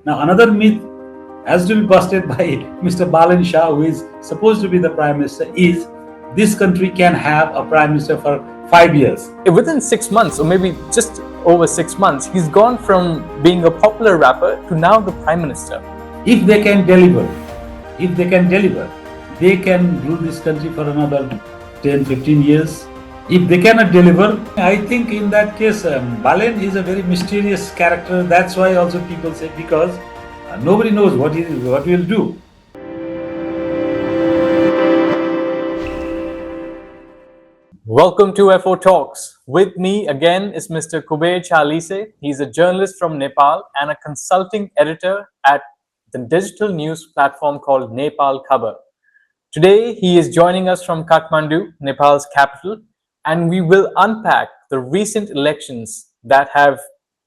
Now, another myth has to be busted by Mr. Balen Shah, who is supposed to be the Prime Minister, is this country can have a Prime Minister for 5 years. Within 6 months, or maybe just over 6 months, he's gone from being a popular rapper to now the Prime Minister. If they can deliver, they can rule this country for another 10, 15 years. If they cannot deliver, I think in that case, Balen is a very mysterious character. That's why also people say, because nobody knows what he will do. Welcome to FO Talks. With me again is Mr. Kuber Chalise. He's a journalist from Nepal and a consulting editor at the digital news platform called Nepal Khabar. Today, he is joining us from Kathmandu, Nepal's capital, and we will unpack the recent elections that have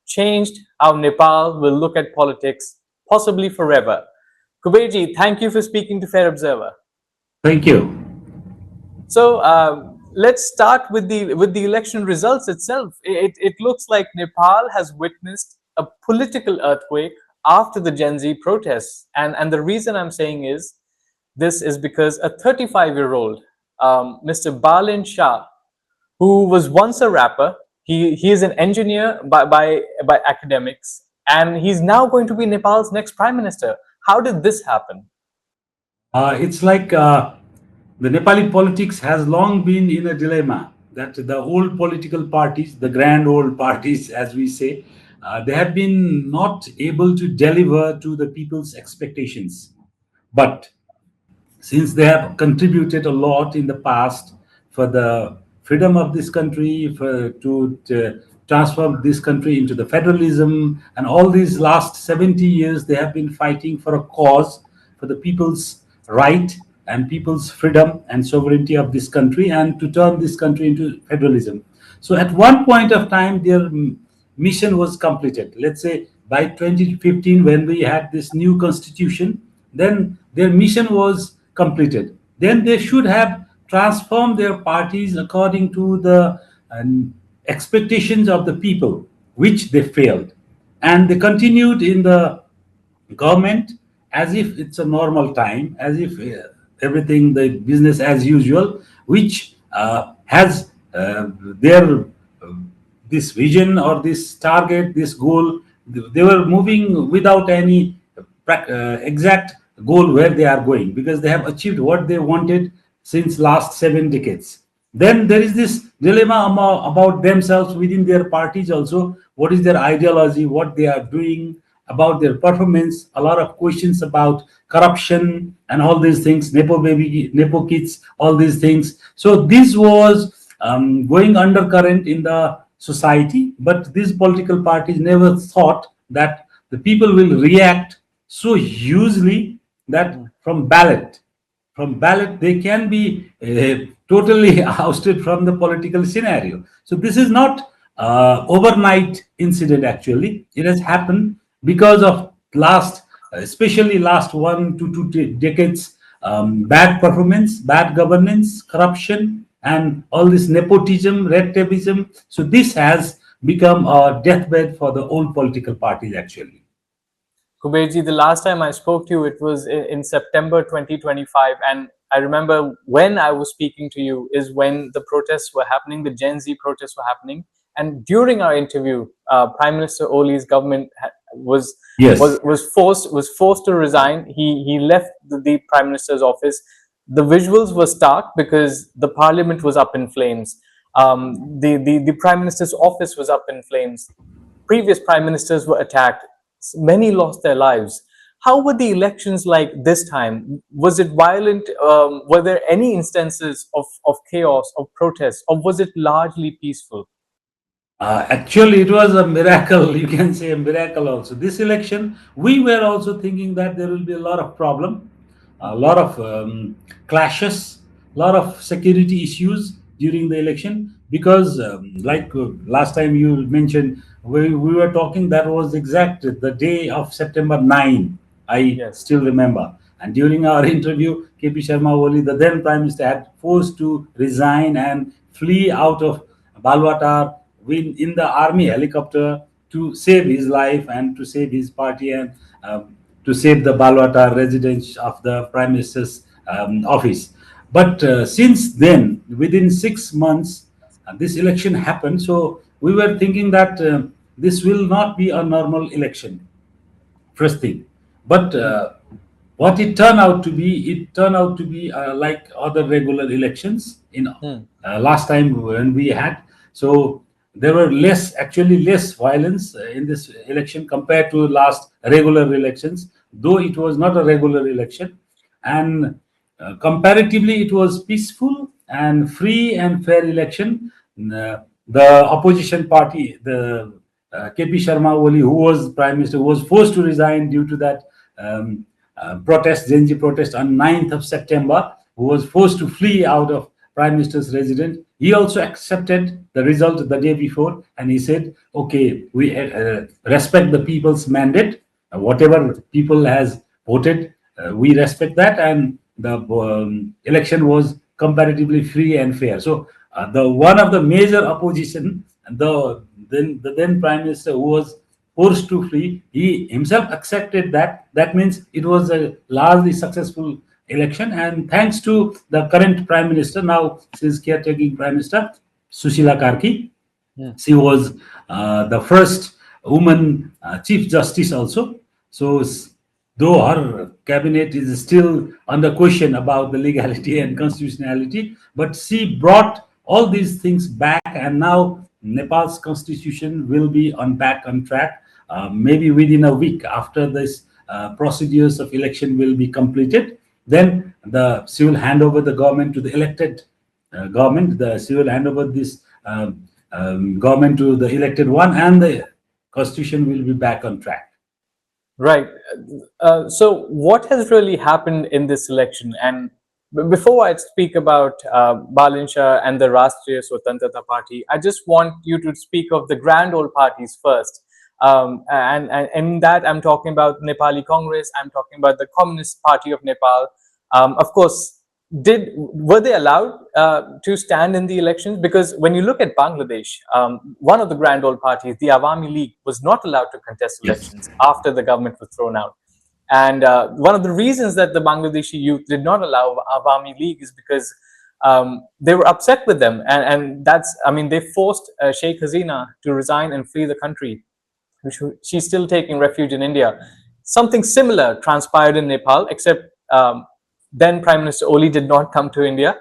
changed how Nepal will look at politics, possibly forever. Kuberji, thank you for speaking to Fair Observer. Thank you. So let's start with the election results itself. It looks like Nepal has witnessed a political earthquake after the Gen Z protests, and the reason I'm saying this is because a 35-year-old, Mr. Balen Shah, who was once a rapper, he is an engineer by academics, and he's now going to be Nepal's next prime minister. How did this happen? It's like the Nepali politics has long been in a dilemma that the old political parties, the grand old parties, as we say, they have been not able to deliver to the people's expectations. But since they have contributed a lot in the past for the freedom of this country, to transform this country into the federalism, and all these last 70 years, they have been fighting for a cause for the people's right and people's freedom and sovereignty of this country, and to turn this country into federalism. So at one point of time, their mission was completed. Let's say by 2015, when we had this new constitution, then their mission was completed. Then they should have transformed their parties according to the expectations of the people, which they failed. And they continued in the government as if it's a normal time, as if everything, the business as usual, which has their this vision or this target, this goal. They were moving without any exact goal where they are going, because they have achieved what they wanted since last 7 decades. Then there is this dilemma about themselves within their parties also. What is their ideology, what they are doing, about their performance, a lot of questions about corruption and all these things, Nepo baby, Nepo kids, all these things. So this was going undercurrent in the society, but these political parties never thought that the people will react so hugely that from ballot they can be totally ousted from the political scenario. So this is not overnight incident. Actually, it has happened because of especially last 1 to 2 decades, bad performance, bad governance, corruption, and all this nepotism, red tapeism. So this has become a deathbed for the old political parties actually. Kuberji, the last time I spoke to you, it was in September 2025. And I remember when I was speaking to you is when the protests were happening, the Gen Z protests were happening. And during our interview, Prime Minister Oli's government was forced to resign. He left the Prime Minister's office. The visuals were stark because the parliament was up in flames. The Prime Minister's office was up in flames. Previous Prime Ministers were attacked. Many lost their lives. How were the elections like this time? Was it violent? Were there any instances of chaos, of protests, or was it largely peaceful? Actually, it was a miracle. You can say a miracle also. This election, we were also thinking that there will be a lot of problem, a lot of clashes, a lot of security issues during the election, because last time you mentioned, we were talking, that was exact the day of September 9. I still remember. And during our interview, KP Sharma Oli, the then Prime Minister, had forced to resign and flee out of Balwatar in the army helicopter to save his life and to save his party and to save the Balwata residence of the Prime Minister's office. But since then, within 6 months, this election happened. So we were thinking that this will not be a normal election, first thing. But what it turned out to be like other regular elections in last time when we had. So there were actually less violence in this election compared to last regular elections, though it was not a regular election. And comparatively, it was peaceful and free and fair election. The opposition party, the KP Sharma Oli, who was prime minister, was forced to resign due to that protest, Gen Z protest on 9th of September, who was forced to flee out of prime minister's residence. He also accepted the result the day before, and he said, okay, we respect the people's mandate. Whatever people has voted, we respect that, and the election was comparatively free and fair. So the one of the major opposition, the then prime minister who was forced to flee, he himself accepted that. That means it was a largely successful election, and thanks to the current prime minister, now she's caretaking prime minister, Sushila Karki. She was the first woman chief justice also. So though her cabinet is still under question about the legality and constitutionality, but she brought all these things back, and now Nepal's constitution will be back on track. Maybe within a week after this procedures of election will be completed, then she will hand over the government to the elected government. She will hand over this government to the elected one, and the constitution will be back on track. Right. So what has really happened in this election? And before I speak about Balen Shah and the Rashtriya Swatantra Party, I just want you to speak of the grand old parties first. And in that, I'm talking about Nepali Congress, I'm talking about the Communist Party of Nepal. Of course, were they allowed to stand in the elections? Because when you look at Bangladesh, one of the grand old parties, the Awami League, was not allowed to contest elections after the government was thrown out. And one of the reasons that the Bangladeshi youth did not allow Awami League is because they were upset with them. And that's, I mean, they forced Sheikh Hasina to resign and flee the country. She's still taking refuge in India. Something similar transpired in Nepal, except then Prime Minister Oli did not come to India.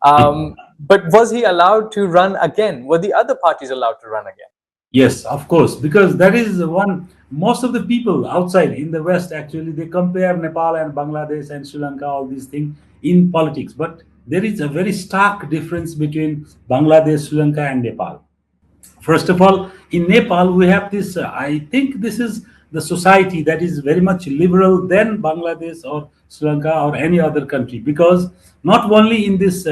But was he allowed to run again? Were the other parties allowed to run again? Yes, of course, because that is one. Most of the people outside in the West, actually, they compare Nepal and Bangladesh and Sri Lanka, all these things in politics. But there is a very stark difference between Bangladesh, Sri Lanka, and Nepal. First of all, in Nepal, we have this, I think this is the society that is very much liberal than Bangladesh or Sri Lanka or any other country, because not only in this,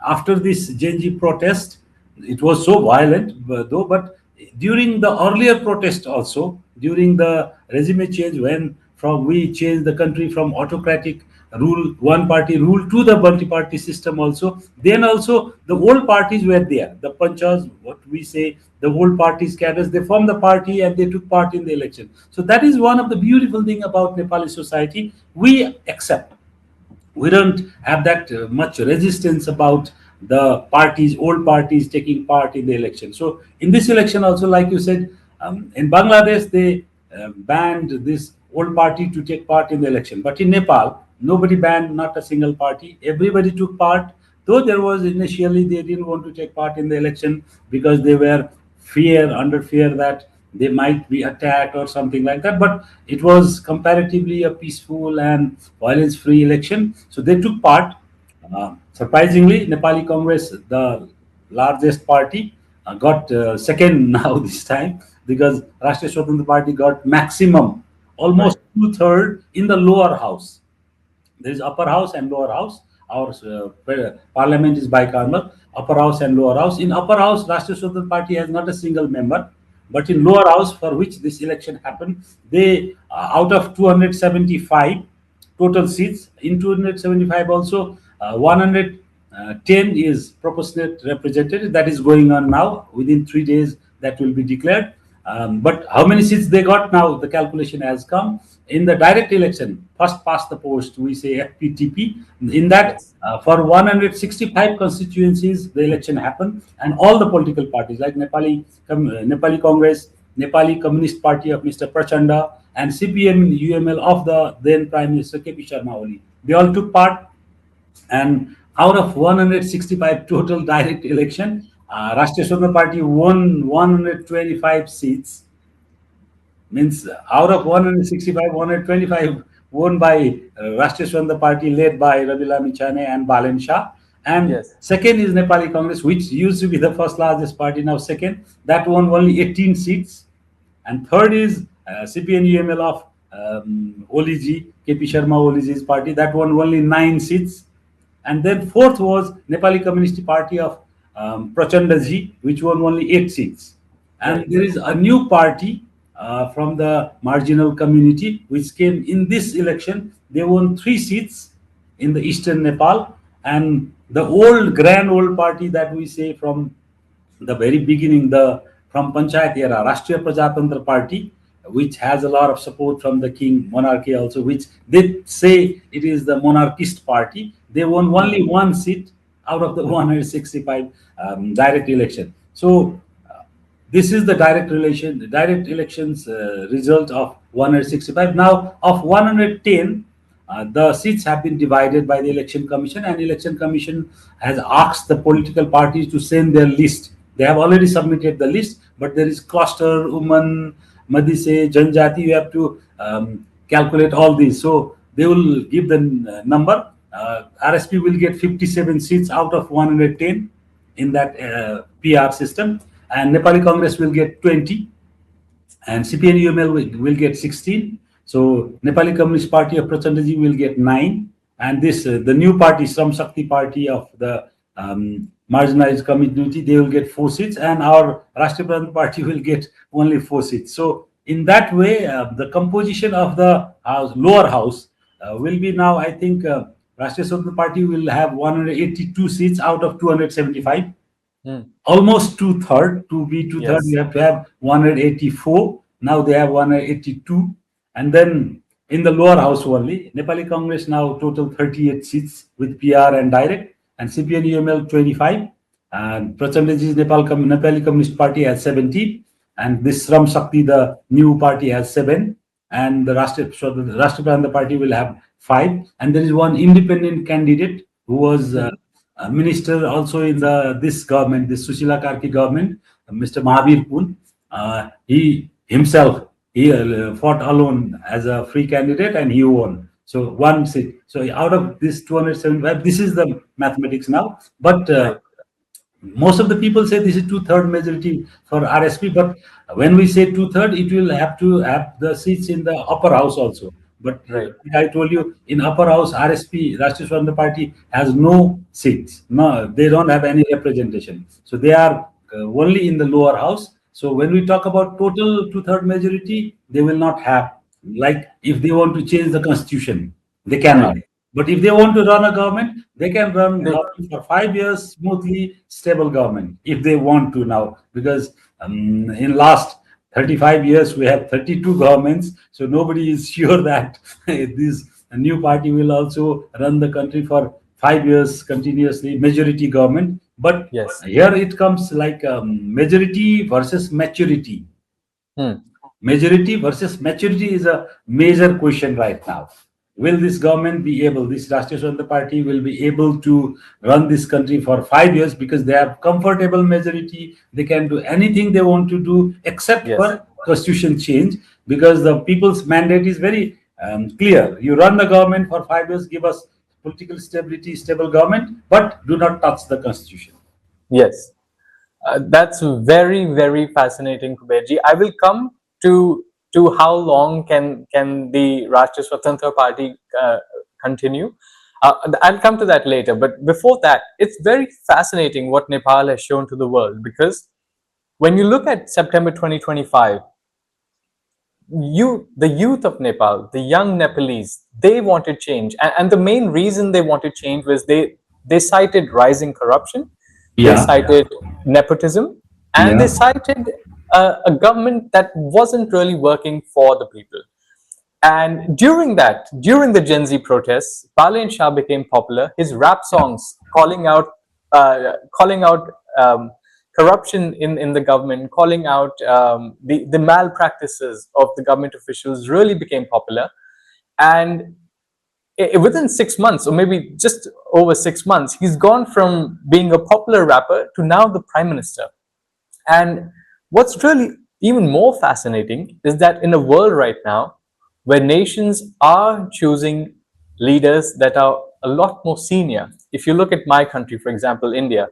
after this Gen Z protest, it was so violent, though, but during the earlier protest also, during the regime change, when we changed the country from autocratic rule, one party rule, to the multi-party system also, then also the old parties were there, the panchas, what we say, the old parties cadres, they formed the party and they took part in the election. So that is one of the beautiful thing about Nepali society. We accept, we don't have that much resistance about the parties, old parties taking part in the election. So in this election also, like you said, in Bangladesh, they banned this old party to take part in the election. But in Nepal, nobody banned, not a single party. Everybody took part, though there was initially, they didn't want to take part in the election because they were under fear that they might be attacked or something like that. But it was comparatively a peaceful and violence-free election. So they took part. Surprisingly, Nepali Congress, the largest party, got second now this time, because Rashtriya Swatantra Party got maximum, almost two-thirds in the lower house. There is upper house and lower house. Our parliament is bicameral, upper house and lower house. In upper house, Rashtriya Swatantra Party has not a single member. But in lower house, for which this election happened, they, out of 275 total seats, in 275 also, 110 is proportionate representative. That is going on now. Within 3 days, that will be declared. But how many seats they got now? The calculation has come in the direct election. First past the post, we say FPTP. In that, Yes. for 165 constituencies, the election happened, and all the political parties like Nepali Congress, Nepali Communist Party of Mr. Prachanda, and CPM UML of the then Prime Minister KP Sharma Oli, they all took part. And out of 165 total direct election, Rashtriya Swatantra Party won 125 seats. Means out of 165, 125 won by Rashtriya Swatantra Party led by Ravi Lamichhane and Balen Shah. And Yes. second is Nepali Congress, which used to be the first largest party, now second. That won only 18 seats. And third is CPN-UML of Oliji, KP Sharma Oliji's party. That won only 9 seats. And then fourth was Nepali Communist Party of Prachanda ji, which won only 8 seats. And Right. there is a new party from the marginal community which came in this election. They won 3 seats in the eastern Nepal. And the grand old party that we say from the very beginning, the from Panchayat era, Rashtriya Prajatantra Party, which has a lot of support from the king monarchy also, which they say it is the monarchist party. They won only 1 seat out of the 165 direct election. So this is the direct elections result of 165. Now, of 110, the seats have been divided by the election commission, and election commission has asked the political parties to send their list. They have already submitted the list, but there is cluster, Uman, Madise, Janjati. You have to calculate all these. So they will give the number. RSP will get 57 seats out of 110 in that PR system, and Nepali Congress will get 20, and CPN-UML will get 16. So Nepali Communist Party of Prachandaji will get 9, and this the new party, Shram Shakti Party of the marginalized community, they will get 4 seats, and our Rashtriya Prajantra Party will get only 4 seats. So in that way, the composition of the lower house will be now, I think, Rashtriya Swatantra Party will have 182 seats out of 275. Almost two-third. To be two-third, Yes. you have to have 184. Now they have 182. And then in the lower house only, Nepali Congress now total 38 seats with PR and direct, and CPN-UML 25. And Prachandaji's Nepali Communist Party has 17. And this Shram Shakti, the new party, has 7. And the Rashtriya Prajantra Party will have 5. And there is one independent candidate who was minister also in this government, this Sushila Karki government, Mr. Mahavir Pun. He himself, he fought alone as a free candidate, and he won. So 1 seat. So out of this 275, this is the mathematics now. But Right. most of the people say this is two-third majority for RSP, but when we say two-third, it will have to have the seats in the upper house also. But Right. I told you, in upper house, RSP, Rashtriya Swatantra Party, has no seats. No, they don't have any representation. So they are only in the lower house. So when we talk about total two-third majority, they will not have. Like if they want to change the constitution, they cannot. Right. But if they want to run a government, they can run They- government for 5 years, smoothly, stable government, if they want to now. Because in last 35 years, we have 32 governments. So nobody is sure that this new party will also run the country for 5 years continuously, majority government. But Yes. here it comes like majority versus maturity. Majority versus maturity is a major question right now. Will this government be able, this Rashtriya Swatantra Party will be able to run this country for 5 years, because they have comfortable majority. They can do anything they want to do except Yes. for constitution change, because the people's mandate is very clear. You run the government for 5 years, give us political stability, stable government, but do not touch the constitution. Yes. That's very, very fascinating, Kuberji. I will come to how long can the Rashtriya Swatantra Party continue. I'll come to that later. But before that, it's very fascinating what Nepal has shown to the world, because when you look at September 2025, the youth of Nepal, the young Nepalese, they wanted change, and the main reason they wanted change was they cited rising corruption, they Yeah. cited nepotism, and Yeah. they cited a government that wasn't really working for the people. And during the Gen Z protests, Balen Shah became popular. His rap songs calling out corruption in the government, calling out the malpractices of the government officials really became popular. And within 6 months, or maybe just over 6 months, he's gone from being a popular rapper to now the prime minister. And what's really even more fascinating is that in a world right now where nations are choosing leaders that are a lot more senior, if you look at my country, for example, India,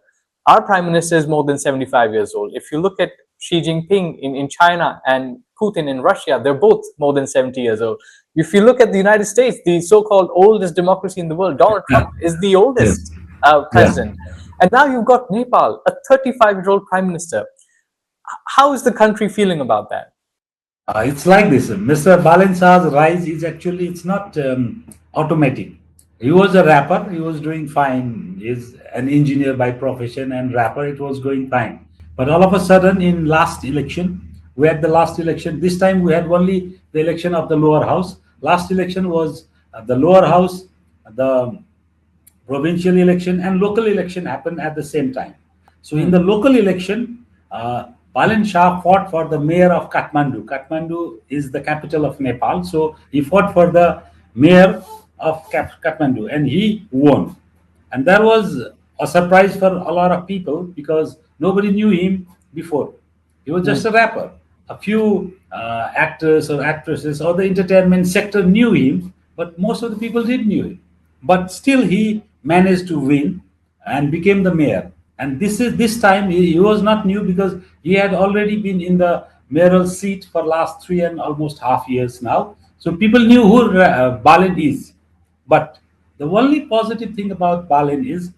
our prime minister is more than 75 years old. If you look at Xi Jinping in China and Putin in Russia, they're both more than 70 years old. If you look at the United States, the so-called oldest democracy in the world, Donald Yeah. Trump is the oldest Yes. Yeah. president. And now you've got Nepal, a 35-year-old prime minister. How is the country feeling about that? It's like this. Mr. Balen Shah's rise is actually, it's not automatic. He was a rapper. He was doing fine. He's an engineer by profession and rapper. It was going fine. But all of a sudden, in last election, we had the last election. This time we had only the election of the lower house. Last election was the lower house, the provincial election and local election happened at the same time. So in the local election, Balen Shah fought for the mayor of Kathmandu. Kathmandu is the capital of Nepal. So he fought for the mayor of Kathmandu and he won. And that was a surprise for a lot of people because nobody knew him before. He was just a rapper. A few actors or actresses or the entertainment sector knew him, but most of the people didn't knew him. But still, he managed to win and became the mayor. And this time he was not new because he had already been in the mayoral seat for last 3 and almost half years now. So people knew who Balen is. But the only positive thing about Balen is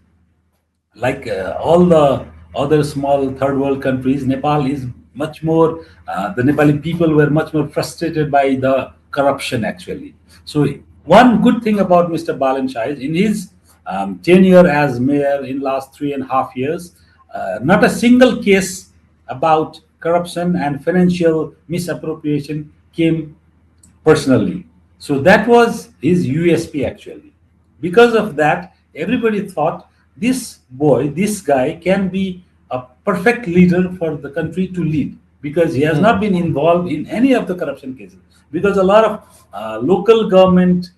like all the other small third world countries, Nepal is much more, the Nepali people were much more frustrated by the corruption actually. So, one good thing about Mr. Balen Shah is in his tenure as mayor in last 3.5 years, not a single case about corruption and financial misappropriation came personally. So that was his USP actually. Because of that, everybody thought this boy, this guy can be a perfect leader for the country to lead because he has not been involved in any of the corruption cases. Because a lot of local government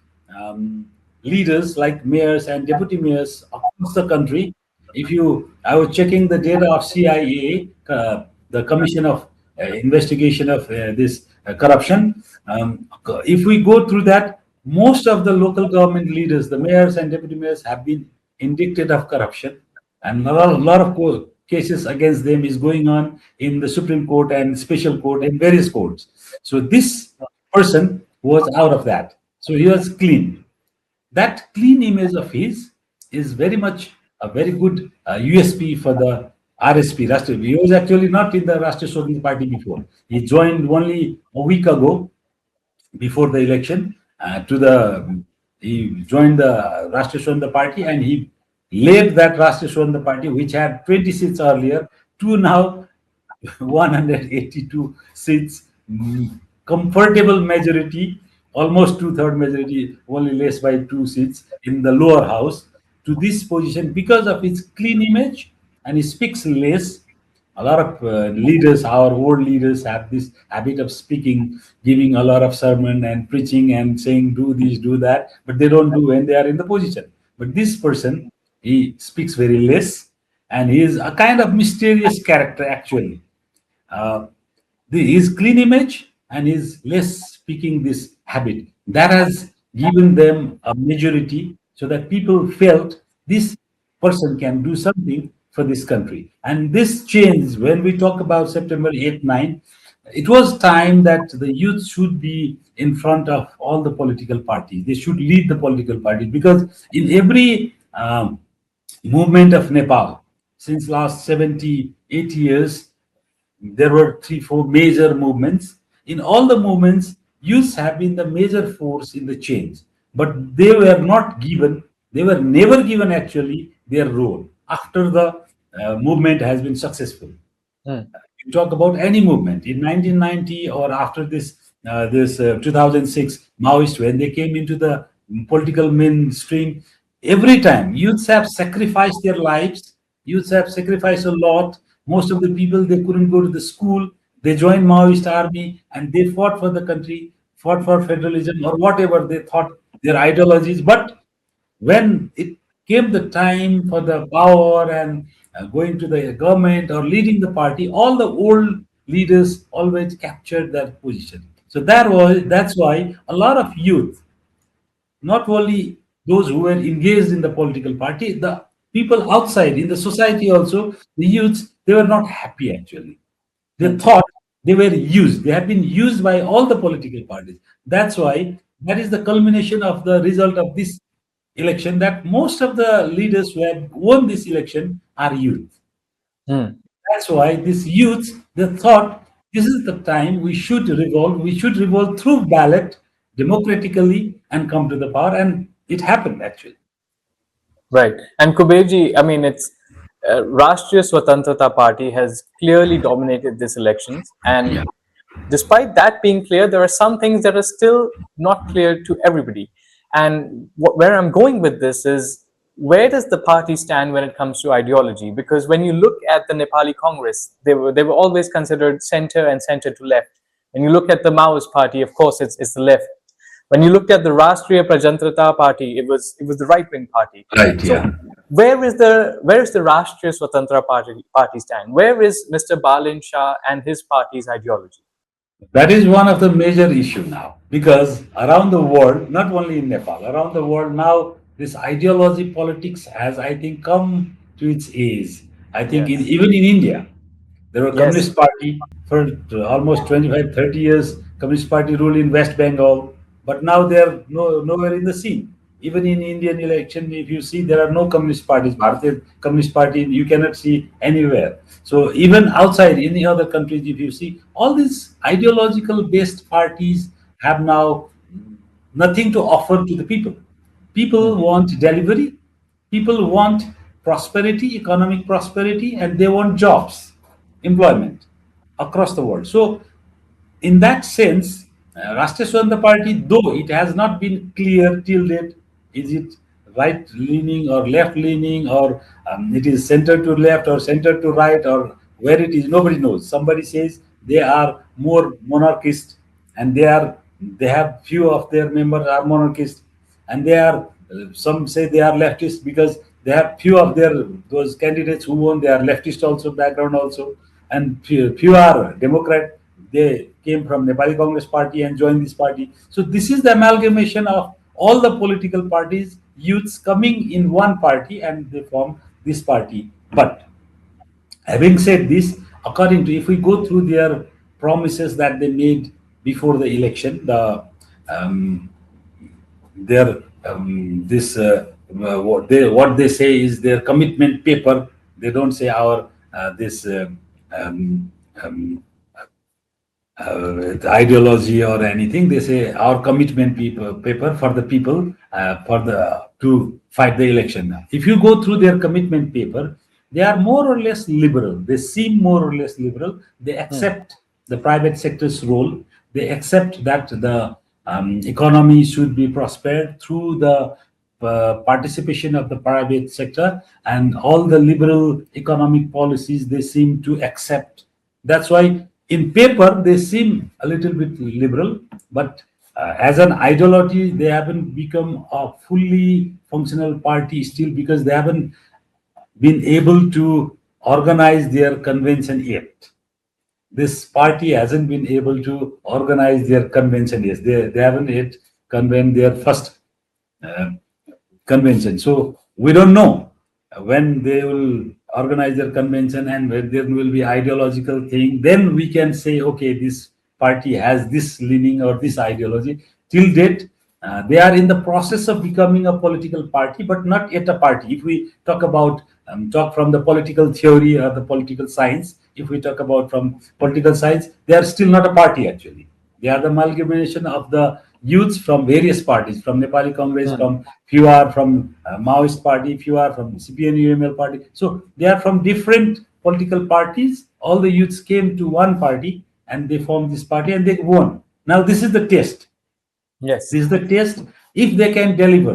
leaders like mayors and deputy mayors across the country, if you, I was checking the data of CIA, the Commission of Investigation of this corruption. If we go through that, most of the local government leaders, the mayors and deputy mayors, have been indicted of corruption, and a lot of cases against them is going on in the Supreme Court and Special Court and various courts. So this person was out of that. So he was clean. That clean image of his is very much a very good USP for the RSP. He was actually not in the Rashtriya Swatantra Party before. He joined only a week ago before the election to the he joined the Rashtriya Swatantra Party and he led that Rashtriya Swatantra Party, which had 20 seats earlier, to now 182 seats, comfortable majority, almost two-third majority, only less by 2 seats in the lower house to this position because of its clean image and he speaks less. A lot of leaders, our old leaders, have this habit of speaking, giving a lot of sermon and preaching and saying do this, do that, but they don't do when they are in the position. But this person, he speaks very less, and he is a kind of mysterious character actually. Uh, his clean image and his less speaking this habit that has given them a majority so that people felt this person can do something for this country. And this change, when we talk about September 8th, 9th, it was time that the youth should be in front of all the political parties. They should lead the political parties because in every movement of Nepal since last 70, 80 years, there were three, four major movements. In all the movements, youths have been the major force in the change, but they were not given, they were never given actually their role after the movement has been successful. You talk about any movement in 1990 or after this 2006 Maoist, when they came into the political mainstream, every time youths have sacrificed their lives, youths have sacrificed a lot. Most of the people, they couldn't go to the school, they joined Maoist army and they fought for the country, fought for federalism or whatever they thought their ideologies. But when it came the time for the power and going to the government or leading the party, all the old leaders always captured that position. So that's why a lot of youth, not only those who were engaged in the political party, the people outside in the society also, the youths, they were not happy actually. They thought they were used. They have been used by all the political parties. That's why that is the culmination of the result of this election, that most of the leaders who have won this election are youth. Hmm. That's why these youths, they thought this is the time we should revolve through ballot democratically and come to the power. And it happened actually. Right. And Kuberji, I mean, it's Rashtriya Swatantra Party has clearly dominated this elections. And Yeah. despite that being clear, there are some things that are still not clear to everybody. And where I'm going with this is, where does the party stand when it comes to ideology? Because when you look at the Nepali Congress, they were always considered center and center to left. When you look at the Maoist party, of course, it's the left. When you looked at the Rashtriya Prajantrata Party, it was the right wing party. Right, So yeah. where is the Rashtriya Swatantra Party stand? Where is Mr. Balen Shah and his party's ideology? That is one of the major issue now, because around the world, not only in Nepal, around the world now, this ideology politics has, I think, come to its age. I think Yes. even in India, there were Yes. Communist Party for almost 25, 30 years. Communist Party ruled in West Bengal, but now they are nowhere in the scene. Even in Indian election, if you see, there are no Communist parties. Bharatiya Communist Party, you cannot see anywhere. So even outside, any other countries, if you see, all these ideological based parties have now nothing to offer to the people. People want delivery, people want prosperity, economic prosperity, and they want jobs, employment across the world. So in that sense, Rashtriya Swatantra Party, though it has not been clear till date, is it right leaning or left leaning, or it is center to left or center to right, or where it is, nobody knows. Somebody says they are more monarchist, and they have few of their members are monarchist, and they are some say they are leftist because they have few of their those candidates who won, they are leftist also background also, and few are Democrat. They came from Nepali Congress Party and joined this party. So this is the amalgamation of all the political parties, youths coming in one party, and they form this party. But having said this, according to, if we go through their promises that they made before the election, um, their this what they say is their commitment paper. They don't say our this um, um, ideology or anything. They say our commitment paper for the people, for the to fight the election. If you go through their commitment paper, they are more or less liberal. They seem more or less liberal. They accept the private sector's role. They accept that the economy should be prospered through the participation of the private sector, and all the liberal economic policies they seem to accept. That's why in paper they seem a little bit liberal, but as an ideology, they haven't become a fully functional party still, because they haven't been able to organize their convention yet. This party hasn't been able to organize their convention yet. They haven't yet convened their first uh, convention. So we don't know when they will organize their convention and when there will be ideological thing. Then we can say, okay, this party has this leaning or this ideology. Till date, they are in the process of becoming a political party, but not yet a party. If we talk about talk from the political theory or the political science, if we talk about from political science, they are still not a party actually. They are the amalgamation of the youths from various parties, from Nepali Congress, from few are from Maoist party, few are from CPN UML party. So they are from different political parties all the youths came to one party and they formed this party and they won. Now this is the test. Yes. This is the test. If they can deliver,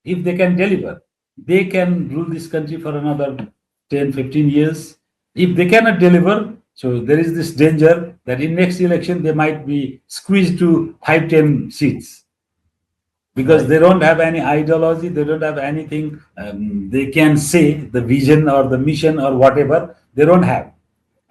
if they can deliver, they can rule this country for another 10, 15 years. If they cannot deliver, so there is this danger that in next election they might be squeezed to 5, 10 seats because Right. they don't have any ideology, they don't have anything they can say, the vision or the mission or whatever, they don't have.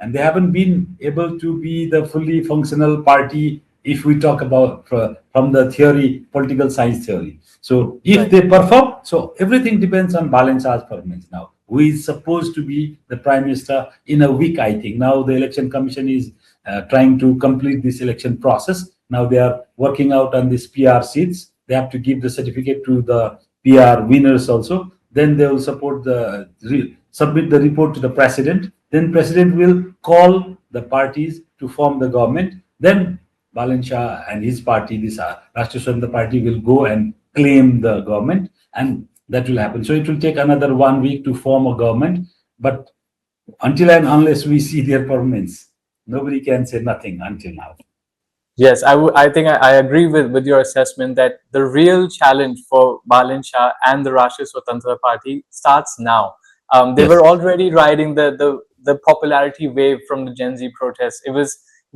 And they haven't been able to be the fully functional party if we talk about from the theory, political science theory. So if Right. they perform, so everything depends on Balen Shah's performance now. Who is supposed to be the prime minister in a week, I think. Now the election commission is trying to complete this election process. Now they are working out on these PR seats. They have to give the certificate to the PR winners also. Then they will support the submit the report to the president. Then president will call the parties to form the government. Then Balen Shah and his party, this Rashtriya Swatantra Party, will go and claim the government, and that will happen. So it will take another 1 week to form a government. But until and unless we see their performance, nobody can say nothing until now. Yes, I think I agree with your assessment that the real challenge for Balen Shah and the Rashtriya Swatantra Party starts now. They Yes. were already riding the popularity wave from the Gen Z protests. It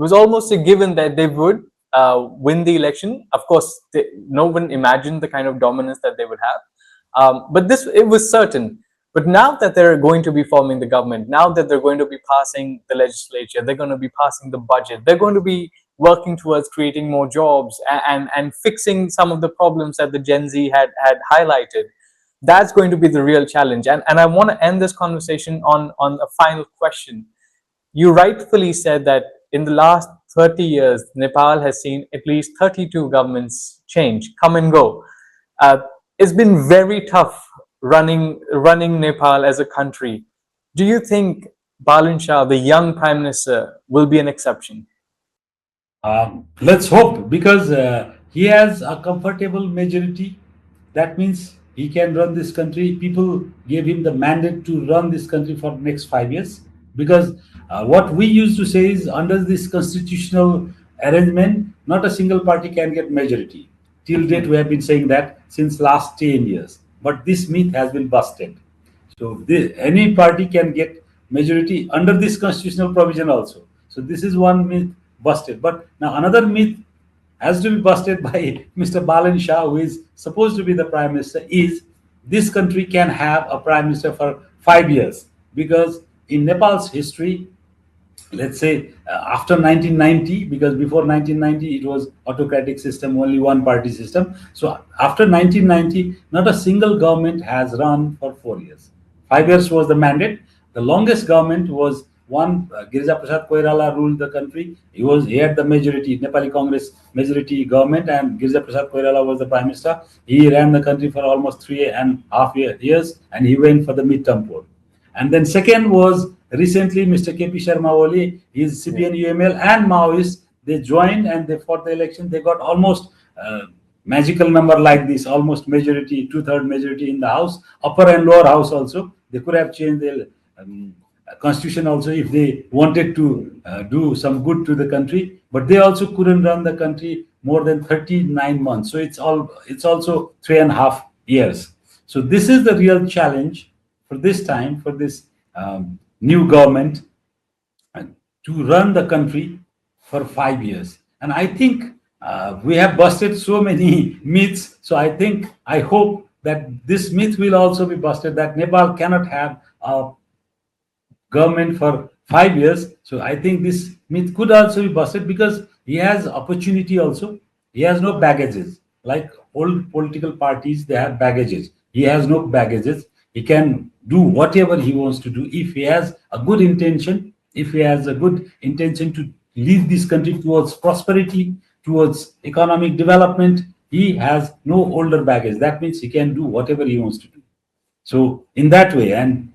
was almost a given that they would win the election. Of course, no one imagined the kind of dominance that they would have. But this it was certain. But now that they're going to be forming the government, now that they're going to be passing the legislature, they're going to be passing the budget, they're going to be working towards creating more jobs and fixing some of the problems that the Gen Z had highlighted. That's going to be the real challenge. And I want to end this conversation on a final question. You rightfully said that in the last 30 years, Nepal has seen at least 32 governments change, come and go. Uh, it's been very tough running Nepal as a country. Do you think Balen Shah, the young prime minister, will be an exception? Let's hope, because he has a comfortable majority. That means he can run this country. People gave him the mandate to run this country for the next 5 years. Because what we used to say is, under this constitutional arrangement, not a single party can get majority. Till date, we have been saying that since last 10 years. But this myth has been busted. So any party can get majority under this constitutional provision also. So this is one myth busted. But now another myth has to be busted by Mr. Balen Shah, who is supposed to be the prime minister, is this country can have a prime minister for 5 years. Because in Nepal's history, let's say after 1990, because before 1990 it was autocratic system, only one party system. So after 1990, not a single government has run for 4 years. 5 years was the mandate. The longest government was one, Girija Prasad Koirala ruled the country. He had the majority, Nepali Congress majority government, and Girija Prasad Koirala was the prime minister. He ran the country for almost 3.5 years, and he went for the midterm poll. And then second was recently Mr. KP Sharma Oli, his CPN UML and Maoists, they joined and they fought the election. They got almost magical number like this, almost majority, two-third majority in the House, upper and lower House also. They could have changed the constitution also if they wanted to do some good to the country, but they also couldn't run the country more than 39 months. So it's also 3.5 years. So this is the real challenge for this time, for this new government, to run the country for 5 years. And I think we have busted so many myths. So I hope that this myth will also be busted, that Nepal cannot have a government for 5 years. So I think this myth could also be busted, because he has opportunity also. He has no baggages. Like old political parties, they have baggages. He has no baggages. He can do whatever he wants to do. If he has a good intention, if he has a good intention to lead this country towards prosperity, towards economic development, he has no older baggage. That means he can do whatever he wants to do. So in that way, and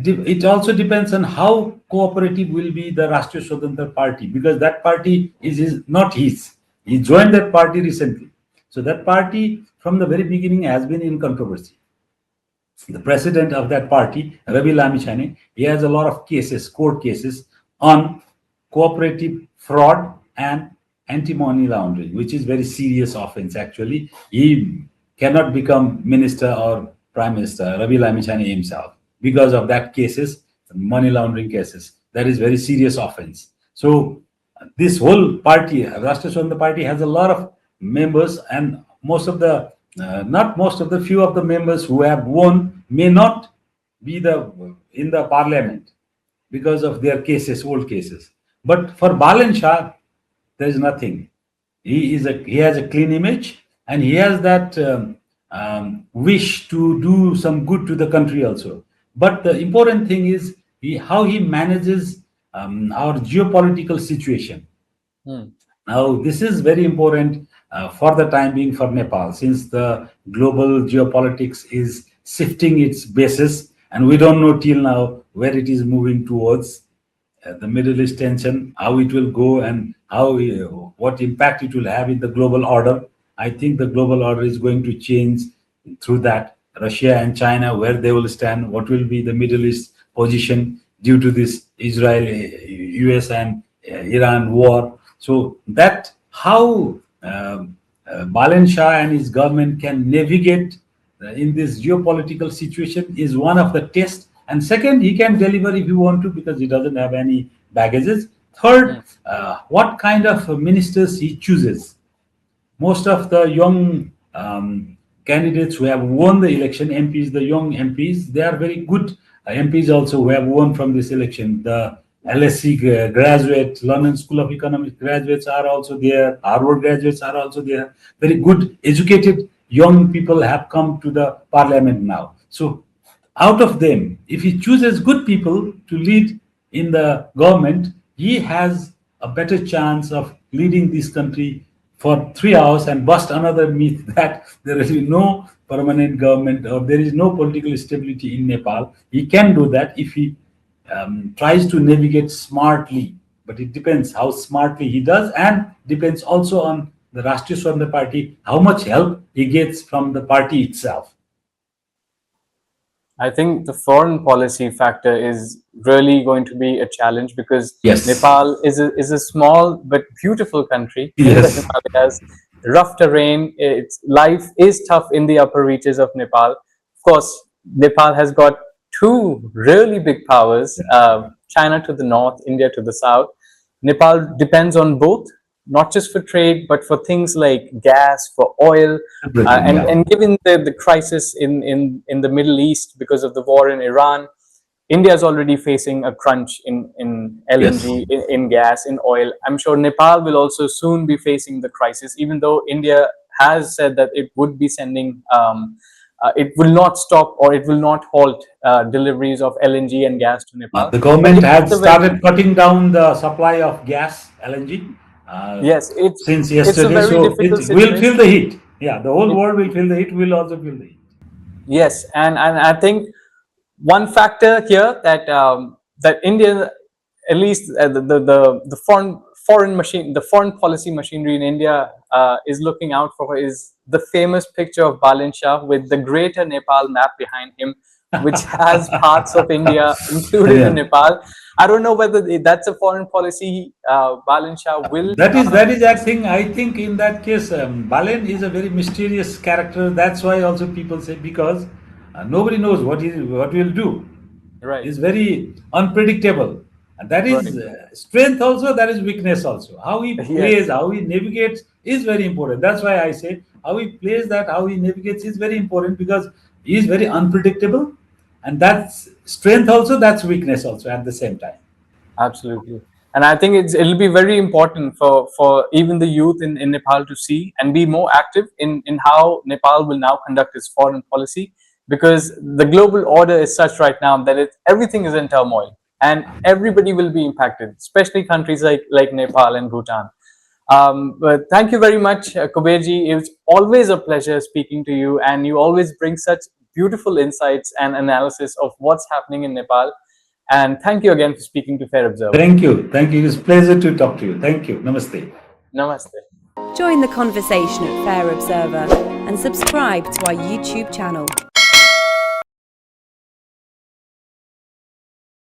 it also depends on how cooperative will be the Rashtriya Swatantra Party, because that party is not his. He joined that party recently. So that party from the very beginning has been in controversy. The president of that party, Ravi Lamichhane, he has a lot of cases, court cases on cooperative fraud and anti-money laundering, which is very serious offense actually. He cannot become minister or prime minister, Ravi Lamichhane himself, because of that cases, money laundering cases. That is very serious offense. So this whole party, Rashtriya Swatantra Party, has a lot of members, and most of the, not most of the, few of the members who have won may not be the in the parliament because of their cases, old cases. But for Balen Shah, there is nothing. He has a clean image, and he has that wish to do some good to the country also. But the important thing is how he manages our geopolitical situation. Now, this is very important for the time being for Nepal, since the global geopolitics is shifting its basis, and we don't know till now where it is moving towards. The Middle East tension, how it will go, and how what impact it will have in the global order. I think the global order is going to change through that. Russia and China, where they will stand, what will be the Middle East position due to this Israel, US, and Iran war. So that how Balen Shah and his government can navigate in this geopolitical situation is one of the tests. And second, he can deliver if you want to, because he doesn't have any baggages. Third, what kind of ministers he chooses. Most of the young candidates who have won the election, MPs, the young MPs, they are very good MPs also who have won from this election. The LSE graduate, London School of Economics graduates are also there. Harvard graduates are also there. Very good, educated young people have come to the parliament now. So out of them, if he chooses good people to lead in the government, he has a better chance of leading this country for 3 hours and bust another myth that there is no permanent government or there is no political stability in Nepal. He can do that if he tries to navigate smartly, but it depends how smartly he does, and depends also on the Rashtriya Swatantra Party, how much help he gets from the party itself. I think the foreign policy factor is really going to be a challenge, because Yes. Nepal is a small but beautiful country in the Yes. Himalayas. Rough terrain, its life is tough in the upper reaches of Nepal. Of course, Nepal has got two really big powers, China to the north, India to the south. Nepal depends on both, not just for trade, but for things like gas, for oil, and given the crisis in the Middle East because of the war in Iran, India is already facing a crunch in LNG, Yes. in gas, in oil. I'm sure Nepal will also soon be facing the crisis, even though India has said that it would be sending, it will not stop or it will not halt deliveries of LNG and gas to Nepal. The But government it's has a very, started cutting down the supply of gas, LNG, yes, since it's a yesterday, very so difficult it will feel situation. the heat. Yeah, the whole world will feel the heat. We'll also feel the heat. Yes, and I think one factor here that that India, at least the foreign policy machinery in India is looking out for, is the famous picture of Balen Shah with the Greater Nepal map behind him, which has parts of India included in Yeah. Nepal. I don't know whether that's a foreign policy Balen Shah will. That is that thing. I think in that case, Balen is a very mysterious character. That's why also people say, because nobody knows what he'll do. Right, Is very unpredictable, and that right. is strength also. That is weakness also. How he plays, Yes, how he navigates is very important. That's why I say how he plays, that how he navigates is very important, because he is very unpredictable, and that's strength also. That's weakness also at the same time. absolutely. And I think it'll be very important for even the youth in Nepal to see and be more active in how Nepal will now conduct its foreign policy, because the global order is such right now that everything is in turmoil and everybody will be impacted, especially countries like Nepal and Bhutan. But thank you very much, Kuberji. It was always a pleasure speaking to you, and you always bring such beautiful insights and analysis of what's happening in Nepal. And thank you again for speaking to Fair Observer. Thank you. Thank you. It's a pleasure to talk to you. Thank you. Namaste. Namaste. Join the conversation at Fair Observer and subscribe to our YouTube channel.